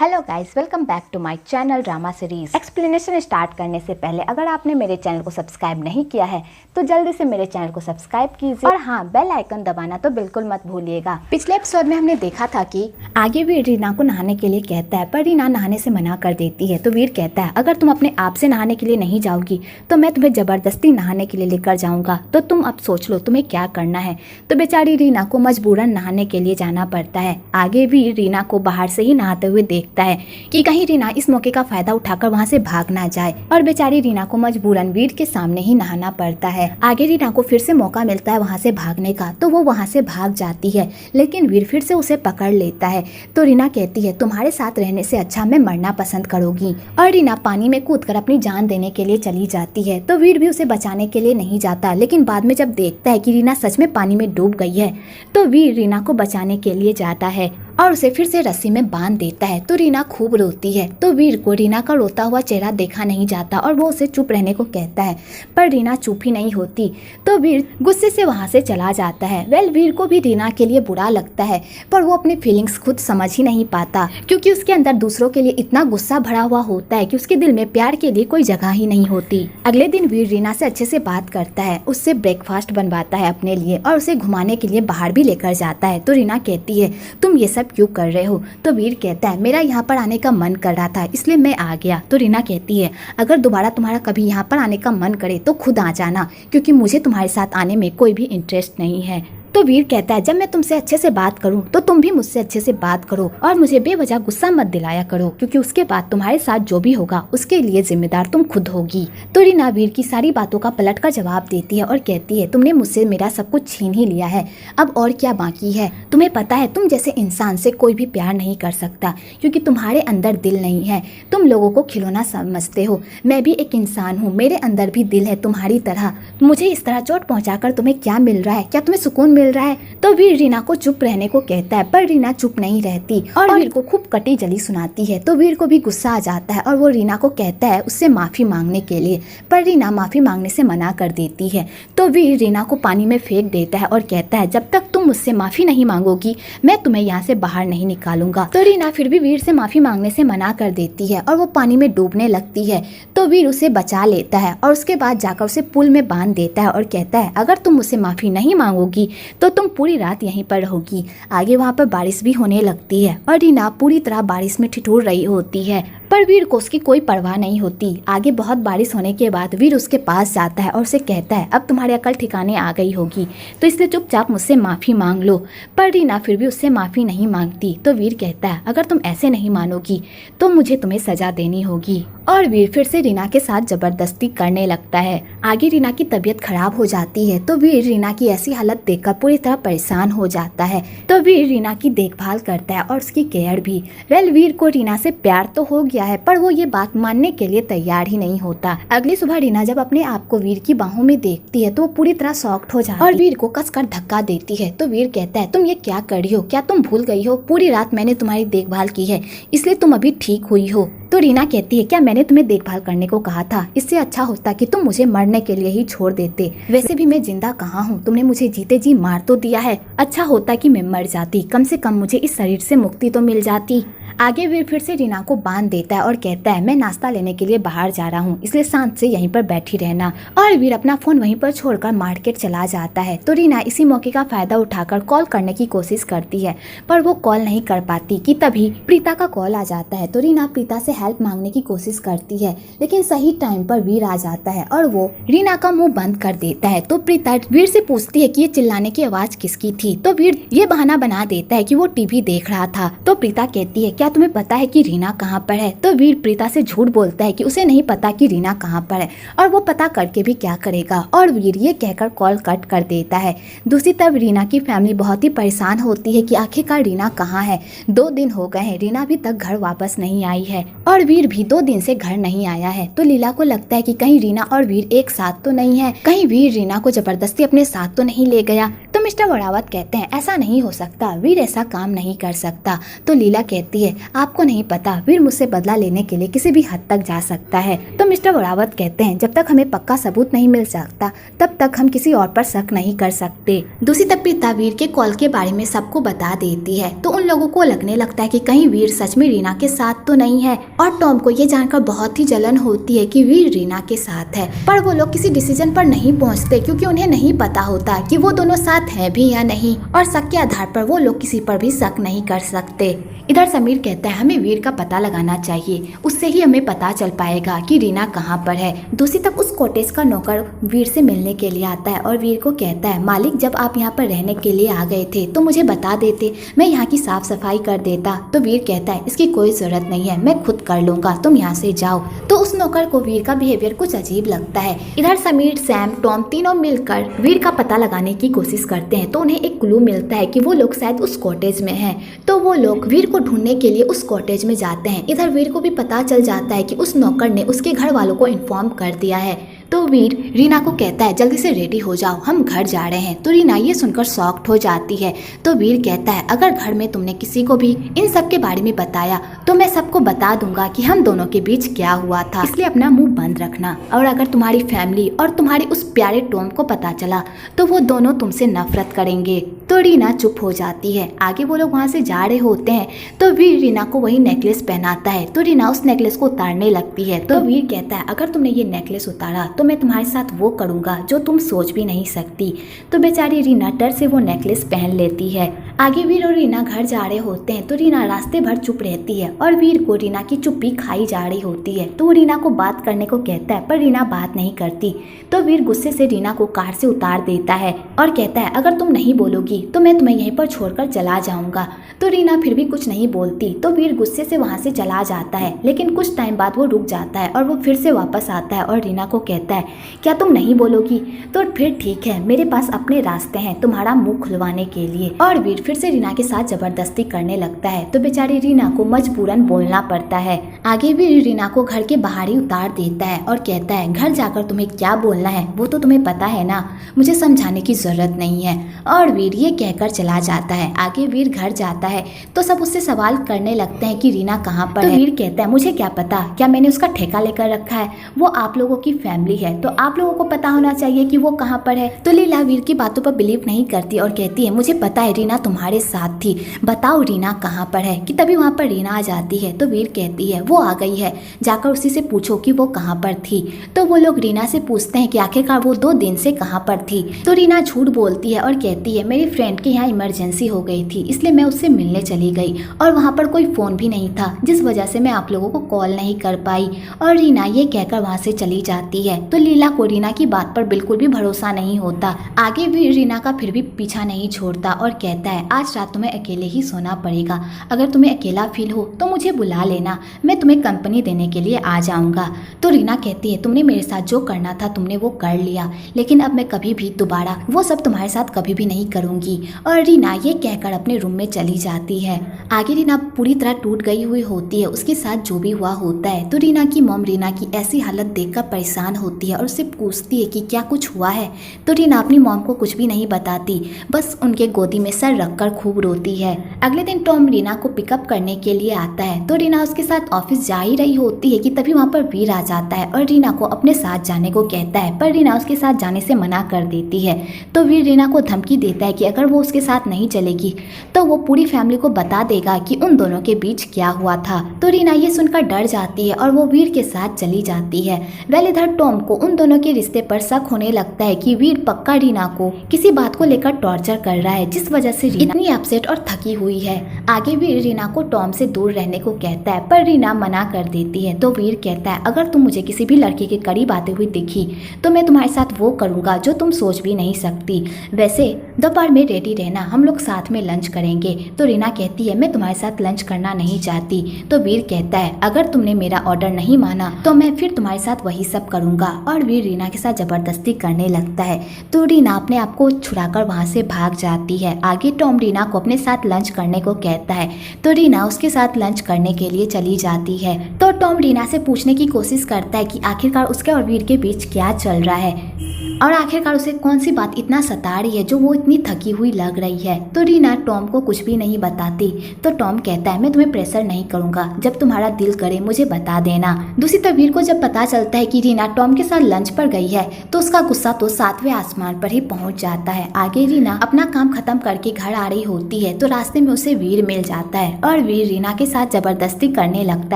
Hello guys, welcome back to my channel drama series. Explanation start करने से पहले अगर आपने मेरे चैनल को सब्सक्राइब नहीं किया है तो जल्दी से मेरे चैनल को सब्सक्राइब कीजिए और हाँ, बेल आइकन दबाना तो बिल्कुल मत भूलिएगा। पिछले एपिसोड में हमने देखा था कि आगे वीर रीना को नहाने के लिए कहता है, पर रीना नहाने से मना कर देती है। तो वीर कहता है, अगर तुम अपने आप से नहाने के लिए नहीं जाओगी तो मैं तुम्हें जबरदस्ती नहाने के लिए लेकर जाऊंगा, तो तुम अब सोच लो तुम्हें क्या करना है। तो बेचारी रीना को मजबूरन नहाने के लिए जाना पड़ता है। आगे वीर रीना को बाहर से ही नहाते हुए देखता है कि कहीं रीना इस मौके का फायदा उठाकर वहां से भाग ना जाए, और बेचारी रीना को मजबूरन वीर के सामने ही नहाना पड़ता है। आगे रीना को फिर से मौका मिलता है वहां से भागने का, तो वो वहां से भाग जाती है, लेकिन वीर फिर से उसे पकड़ लेता है। तो रीना कहती है, तुम्हारे साथ रहने से अच्छा मैं मरना पसंद करूंगी, और रीना पानी में कूदकर अपनी जान देने के लिए चली जाती है। तो वीर भी उसे बचाने के लिए नहीं जाता, लेकिन बाद में जब देखता है कि रीना सच में पानी में डूब गई है तो वीर रीना को बचाने के लिए जाता है और उसे फिर से रस्सी में बांध देता है। तो रीना खूब रोती है। तो वीर को रीना का रोता हुआ चेहरा देखा नहीं जाता और वो उसे चुप रहने को कहता है, पर रीना चुप ही नहीं होती। तो वीर गुस्से से वहां से चला जाता है। वीर को भी रीना के लिए बुरा लगता है, पर वो अपनी फीलिंग्स खुद समझ ही नहीं पाता, क्योंकि उसके अंदर दूसरों के लिए इतना गुस्सा भरा हुआ होता है कि उसके दिल में प्यार के लिए कोई जगह ही नहीं होती। अगले दिन वीर रीना से अच्छे से बात करता है, उससे ब्रेकफास्ट बनवाता है अपने लिए और उसे घुमाने के लिए बाहर भी लेकर जाता है। तो रीना कहती है, तुम ये सब क्यों कर रहे हो? तो वीर कहता है, मेरा यहाँ पर आने का मन कर रहा था इसलिए मैं आ गया। तो रीना कहती है, अगर दोबारा तुम्हारा कभी यहाँ पर आने का मन करे तो खुद आ जाना, क्योंकि मुझे तुम्हारे साथ आने में कोई भी इंटरेस्ट नहीं है। तो वीर कहता है, जब मैं तुमसे अच्छे से बात करूं तो तुम भी मुझसे अच्छे से बात करो और मुझे बेवजह गुस्सा मत दिलाया करो, क्योंकि उसके बाद तुम्हारे साथ जो भी होगा उसके लिए जिम्मेदार तुम खुद होगी। तो रीना वीर की सारी बातों का पलट कर जवाब देती है और कहती है, तुमने मुझसे मेरा सब कुछ छीन ही लिया है, अब और क्या बाकी है? तुम्हें पता है तुम जैसे इंसान से कोई भी प्यार नहीं कर सकता, क्योंकि तुम्हारे अंदर दिल नहीं है, तुम लोगों को खिलौना समझते हो। मैं भी एक इंसान हूँ, मेरे अंदर भी दिल है तुम्हारी तरह। मुझे इस तरह चोट पहुँचाकर तुम्हें क्या मिल रहा है? क्या तुम्हें सुकून मिल रहा है? तो वीर रीना को चुप रहने को कहता है, पर रीना चुप नहीं रहती और वीर को खूब कटी जली सुनाती है। तो वीर को भी गुस्सा आ जाता है और वो रीना को कहता है उससे माफी मांगने के लिए, पर रीना माफी मांगने से मना कर देती है। तो वीर रीना को पानी में फेंक देता है और कहता है, जब तक तुम मुझसे माफी नहीं मांगोगी मैं तुम्हें यहाँ से बाहर नहीं निकालूंगा। तो रीना फिर भी वीर से माफी मांगने से मना कर देती है और वो पानी में डूबने लगती है। तो वीर उसे बचा लेता है और उसके बाद जाकर उसे पुल में बांध देता है और कहता है, अगर तुम मुझसे माफी नहीं मांगोगी तो तुम पूरी रात यहीं पर रहोगी। आगे वहाँ पर बारिश भी होने लगती है और रीना पूरी तरह बारिश में ठिठुर रही होती है, पर वीर को उसकी कोई परवाह नहीं होती। आगे बहुत बारिश होने के बाद वीर उसके पास जाता है और उसे कहता है, अब तुम्हारी अकल ठिकाने आ गई होगी, तो इसलिए चुपचाप मुझसे माफी मांग लो। पर रीना फिर भी उससे माफी नहीं मांगती। तो वीर कहता है, अगर तुम ऐसे नहीं मानोगी तो मुझे तुम्हें सजा देनी होगी, और वीर फिर से रीना के साथ जबरदस्ती करने लगता है। आगे रीना की तबीयत खराब हो जाती है, तो वीर रीना की ऐसी हालत देखकर पूरी तरह परेशान हो जाता है। तो वीर रीना की देखभाल करता है और उसकी केयर भी। वीर को रीना से प्यार तो हो गया है, पर वो ये बात मानने के लिए तैयार ही नहीं होता। अगली सुबह रीना जब अपने आप को वीर की बाहों में देखती है तो वो पूरी तरह शॉक्ड हो जाती है और वीर को कसकर धक्का देती है। तो वीर कहता है, तुम ये क्या कर रही हो? क्या तुम भूल गई हो? पूरी रात मैंने तुम्हारी देखभाल की है, इसलिए तुम अभी ठीक हुई हो। तो रीना कहती है, क्या मैंने तुम्हें देखभाल करने को कहा था? इससे अच्छा होता कि तुम मुझे मरने के लिए ही छोड़ देते। वैसे भी मैं जिंदा कहाँ हूँ, तुमने मुझे जीते जी मार तो दिया है। अच्छा होता कि मैं मर जाती, कम से कम मुझे इस शरीर से मुक्ति तो मिल जाती। आगे वीर फिर से रीना को बांध देता है और कहता है, मैं नाश्ता लेने के लिए बाहर जा रहा हूँ, इसलिए शांत से यहीं पर बैठी रहना। और वीर अपना फोन वहीं पर छोड़कर मार्केट चला जाता है। तो रीना इसी मौके का फायदा उठाकर कॉल करने की कोशिश करती है, पर वो कॉल नहीं कर पाती कि तभी प्रीता का कॉल आ जाता है। तो रीना प्रीता से हेल्प मांगने की कोशिश करती है, लेकिन सही टाइम पर वीर आ जाता है और वो रीना का मुंह बंद कर देता है। तो प्रीता वीर से पूछती है कि ये चिल्लाने की आवाज किसकी थी? तो वीर ये बहाना बना देता है कि वो टीवी देख रहा था। तो प्रीता कहती है, क्या तुम्हें पता है कि रीना कहाँ पर है? तो वीर प्रीता से झूठ बोलता है कि उसे नहीं पता कि रीना कहाँ पर है और वो पता करके भी क्या करेगा, और वीर ये कहकर कॉल कट कर देता है। दूसरी तरफ रीना की फैमिली बहुत ही परेशान होती है कि आखिरकार रीना कहाँ है। 2 दिन हो गए हैं, रीना अभी तक घर वापस नहीं आई है और वीर भी 2 दिन से घर नहीं आया है। तो लीला को लगता है कि कहीं रीना और वीर एक साथ तो नहीं है, कहीं वीर रीना को जबरदस्ती अपने साथ तो नहीं ले गया, तो मिस्टर वड़ावत कहते हैं ऐसा नहीं हो सकता, वीर ऐसा काम नहीं कर सकता। तो लीला कहती है आपको नहीं पता, वीर मुझसे बदला लेने के लिए किसी भी हद तक जा सकता है। तो मिस्टर वड़ावत कहते हैं जब तक हमें पक्का सबूत नहीं मिल सकता तब तक हम किसी और पर शक नहीं कर सकते। दूसरी तरफ प्रीता वीर के कॉल के बारे में सबको बता देती है। तो उन लोगों को लगने लगता है कि कहीं वीर सच में रीना के साथ तो नहीं है, और टॉम को ये जानकर बहुत ही जलन होती है कि वीर रीना के साथ है। पर वो लोग किसी डिसीजन पर नहीं पहुंचते क्योंकि उन्हें नहीं पता होता कि वो दोनों साथ हैं भी या नहीं, और शक के आधार पर वो लोग किसी पर भी शक नहीं कर सकते। इधर समीर कहता है हमें वीर का पता लगाना चाहिए, उससे ही हमें पता चल पाएगा कि रीना कहाँ पर है। दूसरी तरफ उस कॉटेज का नौकर वीर से मिलने के लिए आता है और वीर को कहता है मालिक जब आप यहाँ पर रहने के लिए आ गए थे तो मुझे बता देते, मैं यहाँ की साफ सफाई कर देता। तो वीर कहता है इसकी कोई जरूरत नहीं है, मैं खुद कर लूंगा, तुम यहाँ से जाओ। तो उस नौकर को वीर का बिहेवियर कुछ अजीब लगता है। इधर समीर, सैम, टॉम तीनों मिलकर वीर का पता लगाने की कोशिश करते हैं। तो उन्हें एक क्लू मिलता है कि वो लोग शायद उस कॉटेज में हैं। तो वो लोग वीर को ढूंढने के लिए उस कॉटेज में जाते हैं। इधर वीर को भी पता चल जाता है कि उस नौकर ने उसके घर वालों को इन्फॉर्म कर दिया है। तो वीर रीना को कहता है जल्दी से रेडी हो जाओ, हम घर जा रहे हैं। तो रीना ये सुनकर शॉक्ड हो जाती है। तो वीर कहता है अगर घर में तुमने किसी को भी इन सब के बारे में बताया तो मैं सबको बता दूंगा कि हम दोनों के बीच क्या हुआ था, इसलिए अपना मुंह बंद रखना। और अगर तुम्हारी फैमिली और तुम्हारे उस प्यारे टॉम को पता चला तो वो दोनों तुमसे नफरत करेंगे। तो रीना चुप हो जाती है। आगे वो लोग वहाँ से जा रहे होते हैं तो वीर रीना को वही नेकलेस पहनाता है। तो रीना उस नेकलेस को उतारने लगती है। तो वीर कहता है अगर तुमने ये नेकलेस उतारा तो मैं तुम्हारे साथ वो करूंगा जो तुम सोच भी नहीं सकती। तो बेचारी रीना डर से वो नेकलेस पहन लेती है। आगे वीर और रीना घर जा रहे होते हैं तो रीना रास्ते भर चुप रहती है और वीर को रीना की चुप्पी खाई जा रही होती है। तो वो रीना को बात करने को कहता है पर रीना बात नहीं करती। तो वीर गुस्से से रीना को कार से उतार देता है और कहता है अगर तुम नहीं बोलोगी तो मैं तुम्हें यहीं पर छोड़कर चला जाऊंगा। तो रीना फिर भी कुछ नहीं बोलती। तो वीर गुस्से से वहां से चला जाता है, लेकिन कुछ टाइम बाद वो रुक जाता है और वो फिर से वापस आता है और रीना को कहता है क्या तुम नहीं बोलोगी? तो फिर ठीक है, मेरे पास अपने रास्ते हैं तुम्हारा मुंह खुलवाने के लिए। और वीर फिर से रीना के साथ जबरदस्ती करने लगता है। तो बेचारी रीना को मजबूरन बोलना पड़ता है। आगे वीर रीना को घर के बाहर ही उतार देता है और कहता है घर जाकर तुम्हें क्या बोलना है वो तो तुम्हें पता है ना, मुझे समझाने की जरूरत नहीं है। और वीर ये कहकर चला जाता है। आगे वीर घर जाता है तो सब उससे सवाल करने लगते हैं कि रीना कहाँ पर है। वीर कहता है मुझे क्या पता, क्या मैंने उसका ठेका लेकर रखा है, वो आप लोगों की फैमिली है तो आप लोगों को पता होना चाहिए कि वो कहाँ पर है। तो लीला वीर की बातों पर बिलीव नहीं करती और कहती है मुझे पता है रीना तुम्हारे साथ थी, बताओ रीना कहाँ पर है। कि तभी वहाँ पर रीना आ जाती है। तो वीर कहती है वो आ गई है, जाकर उसी से पूछो कि वो कहाँ पर थी। तो वो लोग रीना से पूछते हैं कि आखिरकार वो 2 दिन से कहाँ पर थी। तो रीना झूठ बोलती है और कहती है मेरी फ्रेंड के यहाँ इमरजेंसी हो गई थी इसलिए मैं उससे मिलने चली गई और वहाँ पर कोई फोन भी नहीं था जिस वजह से मैं आप लोगों को कॉल नहीं कर पाई। और रीना ये कहकर वहाँ से चली जाती है। तो लीला को रीना की बात पर बिल्कुल भी भरोसा नहीं होता। आगे भी रीना का फिर भी पीछा नहीं छोड़ता और कहता है आज रात तुम्हें अकेले ही सोना पड़ेगा, अगर तुम्हें अकेला फील हो तो मुझे बुला लेना, मैं तुम्हें कंपनी देने के लिए आ जाऊंगा। तो रीना कहती है तुमने मेरे साथ जो करना था तुमने वो कर लिया, लेकिन अब मैं कभी भी दोबारा वो सब तुम्हारे साथ कभी भी नहीं करूंगी। और रीना ये कहकर अपने रूम में चली जाती है। आगे रीना पूरी तरह टूट गई हुई होती है, उसके साथ जो भी हुआ होता है। तो रीना की मॉम रीना की ऐसी हालत देखकर परेशान होती है और उससे पूछती है कि क्या कुछ हुआ है। तो रीना अपनी मॉम को कुछ भी नहीं बताती, बस उनके गोदी में सर रखकर खूब रोती है। अगले दिन टॉम रीना को पिकअप करने के लिए आता है। तो रीना उसके साथ ऑफिस जा ही रही होती है कि तभी वहाँ पर वीर आ जाता है और रीना को अपने साथ जाने को कहता है, पर रीना उसके साथ जाने से मना कर देती है। तो वीर रीना को धमकी देता है कि अगर वो उसके साथ नहीं चलेगी तो वो पूरी फैमिली को बता देगा कि उन दोनों के बीच क्या हुआ था। तो रीना ये सुनकर डर जाती है और वो वीर के साथ चली जाती है। वेल इधर टॉम को उन दोनों के रिश्ते पर शक होने लगता है कि वीर पक्का रीना को किसी बात को लेकर टॉर्चर कर रहा है, जिस वजह से रीना इतनी अपसेट और थकी हुई है। आगे वीर रीना को टॉम से दूर रहने को कहता है, पर रीना मना कर देती है। तो वीर कहता है अगर तुम मुझे किसी भी लड़के के करीब आते हुए दिखी तो मैं तुम्हारे साथ वो करूंगा जो तुम सोच भी नहीं सकती। वैसे दोपहर में रेडी रहना, हम लोग साथ में लंच करेंगे। तो रीना कहती है मैं तुम्हारे साथ लंच करना नहीं चाहती। तो वीर कहता है अगर तुमने मेरा ऑर्डर नहीं माना तो मैं फिर तुम्हारे साथ वही सब करूंगा। और वीर रीना के साथ जबरदस्ती करने लगता है। तो रीना अपने आप को छुड़ाकर वहाँ से भाग जाती है। आगे टॉम रीना को अपने साथ लंच करने को कहता है। तो रीना उसके साथ लंच करने के लिए चली जाती है। तो टॉम रीना से पूछने की कोशिश करता है कि आखिरकार उसके और वीर के बीच क्या चल रहा है और आखिरकार उसे कौन सी बात इतना सता रही है जो वो इतनी थकी हुई लग रही है। तो रीना टॉम को कुछ भी नहीं बताती। तो टॉम कहता है मैं तुम्हें प्रेशर नहीं करूंगा, जब तुम्हारा दिल करे मुझे बता देना। दूसरी तरफ वीर को जब पता चलता है कि रीना टॉम के साथ लंच पर गई है तो उसका गुस्सा तो 7वें आसमान पर ही पहुंच जाता है। आगे रीना अपना काम खत्म करके घर आ रही होती है तो रास्ते में उसे वीर मिल जाता है और वीर रीना के साथ जबरदस्ती करने लगता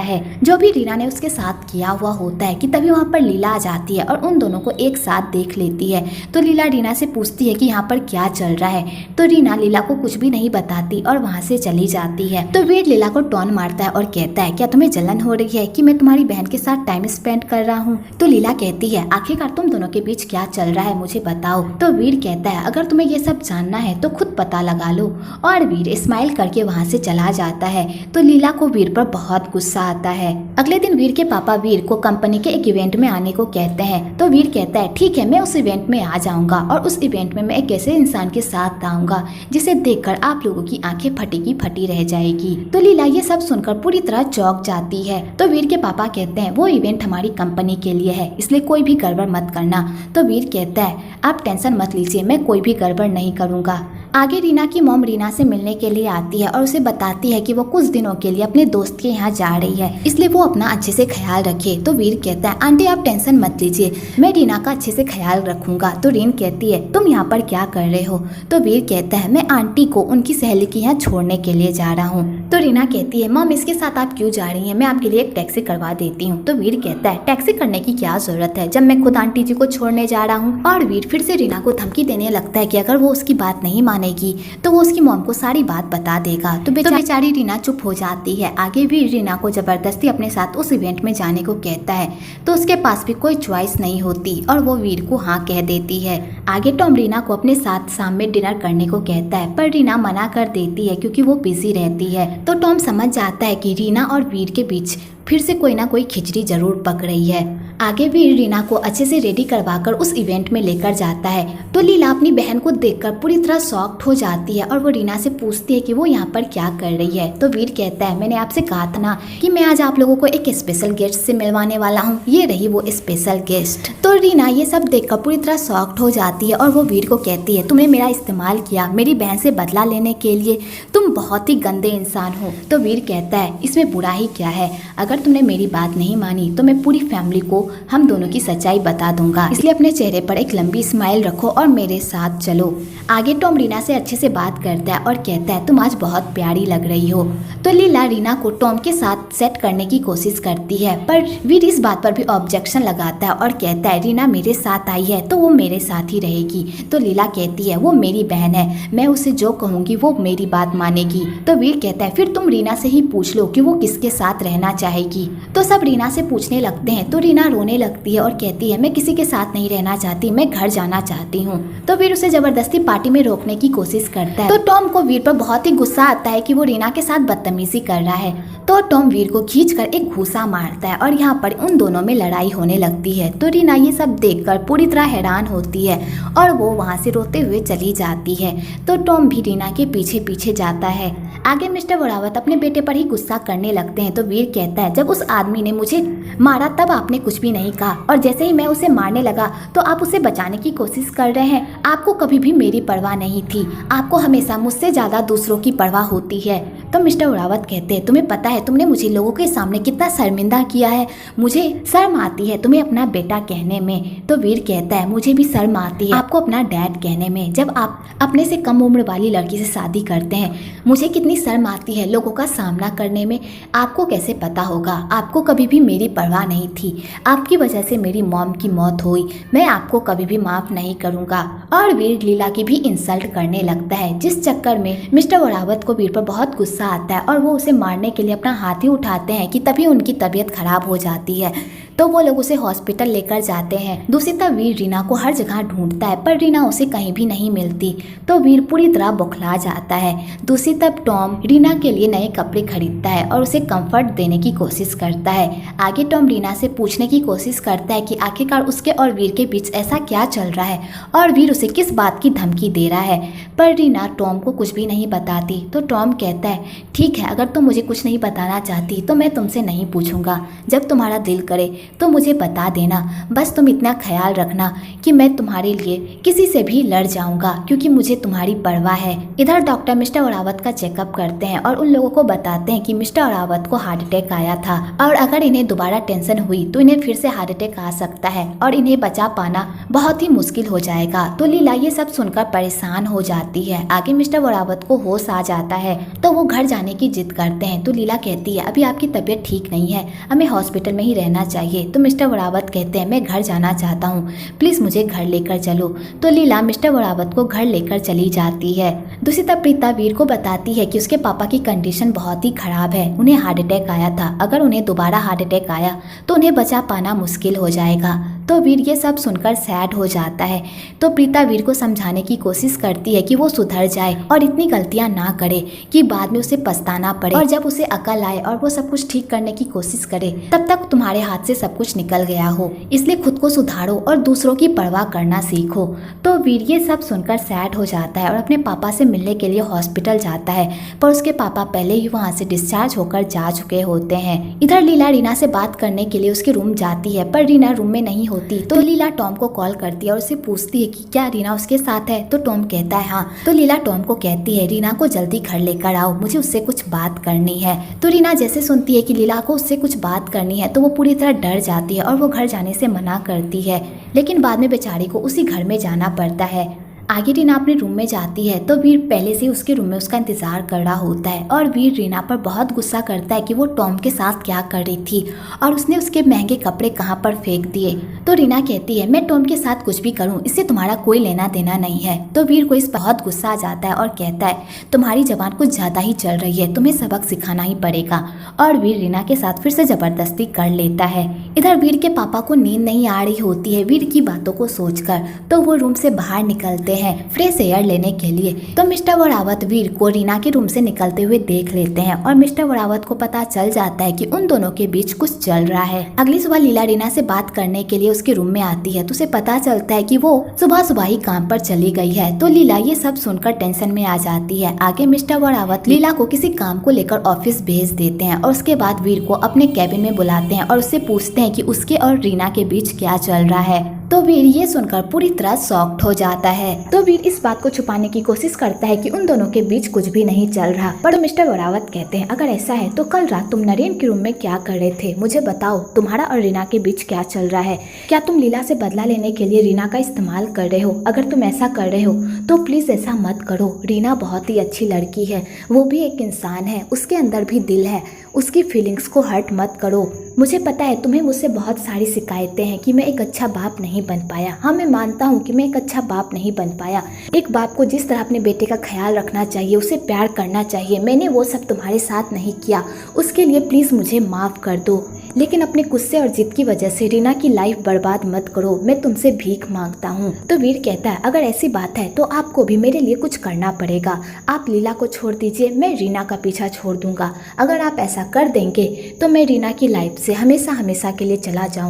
है जो भी रीना ने उसके साथ किया हुआ होता है कि तभी वहाँ पर लीला आ जाती है और उन दोनों को एक साथ देख लेती है। तो लीला रीना से पूछती है कि यहाँ पर क्या चल रहा है। तो रीना लीला को कुछ भी नहीं बताती और वहाँ से चली जाती है। तो वीर लीला को टॉन मारता है और कहता है क्या तुम्हें जलन हो रही है कि मैं तुम्हारी बहन के साथ टाइम स्पेंड कर रहा हूँ। तो लीला कहती है आखिरकार तुम दोनों के बीच क्या चल रहा है मुझे बताओ। तो वीर कहता है अगर तुम्हें ये सब जानना है तो खुद पता लगा लो। और वीर स्माइल करके वहाँ से चला जाता है। तो लीला को वीर पर बहुत गुस्सा आता है। अगले दिन वीर के पापा वीर को कंपनी के एक इवेंट में आने को कहते हैं। तो वीर कहता है ठीक है मैं उस इवेंट में आ जाऊंगा और उस इवेंट में मैं एक ऐसे इंसान के साथ आऊंगा जिसे देखकर आप लोगों की आंखें फटी की फटी रह जाएगी। तो लीला ये सब सुनकर पूरी तरह चौंक जाती है। तो वीर के पापा कहते हैं वो इवेंट हमारी कंपनी के लिए है इसलिए कोई भी गड़बड़ मत करना। तो वीर कहता है आप टेंशन मत लीजिए मैं कोई भी गड़बड़ नहीं करूंगा। आगे रीना की मॉम रीना से मिलने के लिए आती है और उसे बताती है कि वो कुछ दिनों के लिए अपने दोस्त के यहाँ जा रही है इसलिए वो अपना अच्छे से ख्याल रखे। तो वीर कहता है आंटी आप टेंशन मत लीजिए मैं रीना का अच्छे से ख्याल रखूंगा। तो रीन कहती है तुम यहाँ पर क्या कर रहे हो। तो वीर कहता है मैं आंटी को उनकी सहेली के यहाँ छोड़ने के लिए जा रहा हूँ। तो रीना कहती है मॉम इसके साथ आप क्यों जा रही है, मैं आपके लिए एक टैक्सी करवा देती हूँ। तो वीर कहता है टैक्सी करने की क्या जरूरत है जब मैं खुद आंटी जी को छोड़ने जा रहा हूँ। और वीर फिर से रीना को धमकी देने लगता है कि अगर वो उसकी बात नहीं मानेगी तो वो उसकी मॉम को सारी बात बता देगा। तो बेचारी रीना चुप हो जाती है। आगे वीर रीना को जबरदस्ती अपने साथ उस इवेंट में जाने को कहता है तो उसके पास भी कोई चॉइस नहीं होती और वो वीर को हाँ कह देती है। आगे टॉम रीना को अपने साथ शाम में डिनर करने को कहता है पर रीना मना कर देती है क्योंकि वो बिजी रहती है। तो टॉम समझ जाता है कि रीना और वीर के बीच फिर से कोई ना कोई खिचड़ी जरूर पक रही है। आगे वीर रीना को अच्छे से रेडी करवाकर उस इवेंट में लेकर जाता है। तो लीला अपनी बहन को देखकर पूरी तरह शॉक्ड हो जाती है और वो रीना से पूछती है कि वो यहाँ पर क्या कर रही है। तो वीर कहता है मैंने आपसे कहा था ना कि मैं आज आप लोगों को एक स्पेशल गेस्ट से मिलवाने वाला हूँ, ये रही वो स्पेशल गेस्ट। तो रीना ये सब देखकर पूरी तरह शॉक्ड हो जाती है और वो वीर को कहती है तुमने मेरा इस्तेमाल किया मेरी बहन से बदला लेने के लिए, तुम बहुत ही गंदे इंसान हो। तो वीर कहता है इसमें बुरा ही क्या है, अगर तुमने मेरी बात नहीं मानी तो मैं पूरी फैमिली को हम दोनों की सच्चाई बता दूंगा, इसलिए अपने चेहरे पर एक लंबी स्माइल रखो और मेरे साथ चलो। आगे टॉम रीना से अच्छे से बात करता है और कहता है तुम आज बहुत प्यारी लग रही हो। तो लीला रीना को टॉम के साथ सेट करने की कोशिश करती है पर वीर इस बात पर भी ऑब्जेक्शन लगाता है और कहता है रीना मेरे साथ आई है तो वो मेरे साथ ही रहेगी। तो लीला कहती है वो मेरी बहन है, मैं उसे जो कहूँगी वो मेरी बात मानेगी। तो वीर कहता है फिर तुम रीना से ही पूछ लो कि वो किसके साथ रहना चाहेगी। तो सब रीना से पूछने लगते हैं। तो रीना रोने लगती है और कहती है मैं किसी के साथ नहीं रहना चाहती, मैं घर जाना चाहती हूँ। तो वीर उसे जबरदस्ती पार्टी में रोकने की कोशिश करता है। तो टॉम को वीर पर बहुत ही गुस्सा आता है कि वो रीना के साथ बदतमीजी कर रहा है। तो टॉम वीर को खींचकर एक घूसा मारता है और यहाँ पर उन दोनों में लड़ाई होने लगती है। तो रीना ये सब देखकर पूरी तरह हैरान होती है और वो वहाँ से रोते हुए चली जाती है। तो टॉम भी रीना के पीछे पीछे जाता है। आगे मिस्टर वरावत अपने बेटे पर ही गुस्सा करने लगते हैं। तो वीर कहता है जब उस आदमी ने मुझे मारा तब आपने कुछ भी नहीं कहा और जैसे ही मैं उसे मारने लगा तो आप उसे बचाने की कोशिश कर रहे हैं। आपको कभी भी मेरी परवाह नहीं थी, आपको हमेशा मुझसे ज्यादा दूसरों की परवाह होती है। तो मिस्टर वरावत कहते हैं तुम्हें पता है तुमने मुझे लोगों के सामने कितना शर्मिंदा किया है, मुझे शर्म आती है तुम्हें अपना बेटा कहने में। तो वीर कहता है मुझे भी शर्म आती है आपको अपना डैड कहने में, जब आप अपने से कम उम्र वाली लड़की से शादी करते हैं। मुझे कितनी शर्म आती है लोगों का सामना करने में, आपको कैसे पता होगा, आपको कभी भी मेरी परवाह नहीं थी, आपकी वजह से मेरी मॉम की मौत हुई, मैं आपको कभी भी माफ नहीं करूंगा। और वीर लीला की भी इंसल्ट करने लगता है जिस चक्कर में मिस्टर वरावत को वीर पर बहुत गुस्सा गुस्सा आता है और वो उसे मारने के लिए अपना हाथ ही उठाते हैं कि तभी उनकी तबीयत खराब हो जाती है। तो वो लोग उसे हॉस्पिटल लेकर जाते हैं। दूसरी तरफ वीर रीना को हर जगह ढूंढता है पर रीना उसे कहीं भी नहीं मिलती, तो वीर पूरी तरह बौखला जाता है। दूसरी तरफ टॉम रीना के लिए नए कपड़े खरीदता है और उसे कंफर्ट देने की कोशिश करता है। आगे टॉम रीना से पूछने की कोशिश करता है कि आखिरकार उसके और वीर के बीच ऐसा क्या चल रहा है और वीर उसे किस बात की धमकी दे रहा है, पर रीना टॉम को कुछ भी नहीं बताती। तो टॉम कहता है, ठीक है, अगर तुम मुझे कुछ नहीं बताना चाहती तो मैं तुमसे नहीं पूछूंगा। जब तुम्हारा दिल करे तो मुझे बता देना, बस तुम इतना ख्याल रखना कि मैं तुम्हारे लिए किसी से भी लड़ जाऊंगा क्योंकि मुझे तुम्हारी परवाह है। इधर डॉक्टर मिस्टर ओरावत का चेकअप करते हैं और उन लोगों को बताते हैं कि मिस्टर ओरावत को हार्ट अटैक आया था और अगर इन्हें दोबारा टेंशन हुई तो इन्हें फिर से हार्ट अटैक आ सकता है और इन्हें बचा पाना बहुत ही मुश्किल हो जाएगा। तो लीला ये सब सुनकर परेशान हो जाती है। आगे मिस्टर ओरावत को होश आ जाता है तो वो घर जाने की जिद करते हैं। तो लीला कहती है, अभी आपकी तबीयत ठीक नहीं है, हमें हॉस्पिटल में ही रहना चाहिए। तो मिस्टर ओरावत कहते हैं, मैं घर जाना चाहता हूँ, प्लीज मुझे घर लेकर चलो। तो लीला मिस्टर ओरावत को घर लेकर चली जाती है। दूसरी तरफ प्रीता वीर को बताती है कि उसके पापा की कंडीशन बहुत ही खराब है, उन्हें हार्ट अटैक आया था, अगर उन्हें दोबारा हार्ट अटैक आया तो उन्हें बचा पाना मुश्किल हो जाएगा। तो वीर ये सब सुनकर सैड हो जाता है। तो प्रीता वीर को समझाने की कोशिश करती है कि वो सुधर जाए और इतनी गलतियां ना करे कि बाद में उसे पछताना पड़े, और जब उसे अकल आए और वो सब कुछ ठीक करने की कोशिश करे तब तक तुम्हारे हाथ से सब कुछ निकल गया हो, इसलिए खुद को सुधारो और दूसरों की परवाह करना सीखो। तो वीर ये सब सुनकर सैड हो जाता है और अपने पापा से मिलने के लिए हॉस्पिटल जाता है, पर उसके पापा पहले ही वहाँ से डिस्चार्ज होकर जा चुके होते हैं। इधर लीला रीना से बात करने के लिए उसके रूम जाती है पर रीना रूम में नहीं होती। तो लीला टॉम को कॉल करती है और उससे पूछती है कि क्या रीना उसके साथ है। तो टॉम कहता है हाँ। तो लीला टॉम को कहती है, रीना को जल्दी घर लेकर आओ, मुझे उससे कुछ बात करनी है। तो रीना जैसे सुनती है कि लीला को उससे कुछ बात करनी है तो वो पूरी तरह डर जाती है और वो घर जाने से मना करती है, लेकिन बाद में बेचारी को उसी घर में जाना पड़ता है। आगे रीना अपने रूम में जाती है तो वीर पहले से उसके रूम में उसका इंतजार कर रहा होता है और वीर रीना पर बहुत गुस्सा करता है कि वो टॉम के साथ क्या कर रही थी और उसने उसके महंगे कपड़े कहाँ पर फेंक दिए। तो रीना कहती है, मैं टॉम के साथ कुछ भी करूँ इससे तुम्हारा कोई लेना देना नहीं है। तो वीर को इस पर बहुत गुस्सा आ जाता है और कहता है, तुम्हारी जबान कुछ ज्यादा ही चल रही है, तुम्हें सबक सिखाना ही पड़ेगा। और वीर रीना के साथ फिर से जबरदस्ती कर लेता है। इधर वीर के पापा को नींद नहीं आ रही होती है वीर की बातों को सोचकर, तो वो रूम से बाहर निकलते हैं फ्रेश एयर लेने के लिए। तो मिस्टर ओरावत वीर को रीना के रूम से निकलते हुए देख लेते हैं और मिस्टर ओरावत को पता चल जाता है कि उन दोनों के बीच कुछ चल रहा है। अगली सुबह लीला रीना से बात करने के लिए उसके रूम में आती है तो उसे पता चलता है कि वो सुबह सुबह ही काम पर चली गई है। तो लीला ये सब सुनकर टेंशन में आ जाती है। आगे मिस्टर ओरावत लीला को किसी काम को लेकर ऑफिस भेज देते हैं और उसके बाद वीर को अपने कैबिन में बुलाते हैं और उससे पूछते हैं कि उसके और रीना के बीच क्या चल रहा है। तो वीर ये सुनकर पूरी तरह शॉक्ड हो जाता है। तो वीर इस बात को छुपाने की कोशिश करता है कि उन दोनों के बीच कुछ भी नहीं चल रहा, पर मिस्टर ओरावत कहते हैं, अगर ऐसा है तो कल रात तुम नरेन के रूम में क्या कर रहे थे, मुझे बताओ तुम्हारा और रीना के बीच क्या चल रहा है। क्या तुम लीला से बदला लेने के लिए रीना का इस्तेमाल कर रहे हो? अगर तुम ऐसा कर रहे हो तो प्लीज ऐसा मत करो। रीना बहुत ही अच्छी लड़की है, वो भी एक इंसान है, उसके अंदर भी दिल है, उसकी फीलिंग्स को हर्ट मत करो। मुझे पता है तुम्हें मुझसे बहुत सारी शिकायतें हैं कि मैं एक अच्छा बाप नहीं बन पाया। हाँ, मैं मानता हूँ कि मैं एक अच्छा बाप नहीं बन पाया। एक बाप को जिस तरह अपने बेटे का ख्याल रखना चाहिए, उसे प्यार करना चाहिए, मैंने वो सब तुम्हारे साथ नहीं किया। उसके लिए प्लीज़ मुझे माफ़ कर दो, लेकिन अपने गुस्से और जिद की वजह से रीना की लाइफ बर्बाद मत करो, मैं तुमसे भीख मांगता हूँ। तो वीर कहता है, अगर ऐसी बात है तो आपको भी मेरे लिए कुछ करना पड़ेगा। आप लीला को छोड़ दीजिए, मैं रीना का पीछा छोड़ दूंगा। अगर आप ऐसा कर देंगे तो मैं रीना की लाइफ से हमेशा हमेशा के लिए चला जाऊंगा।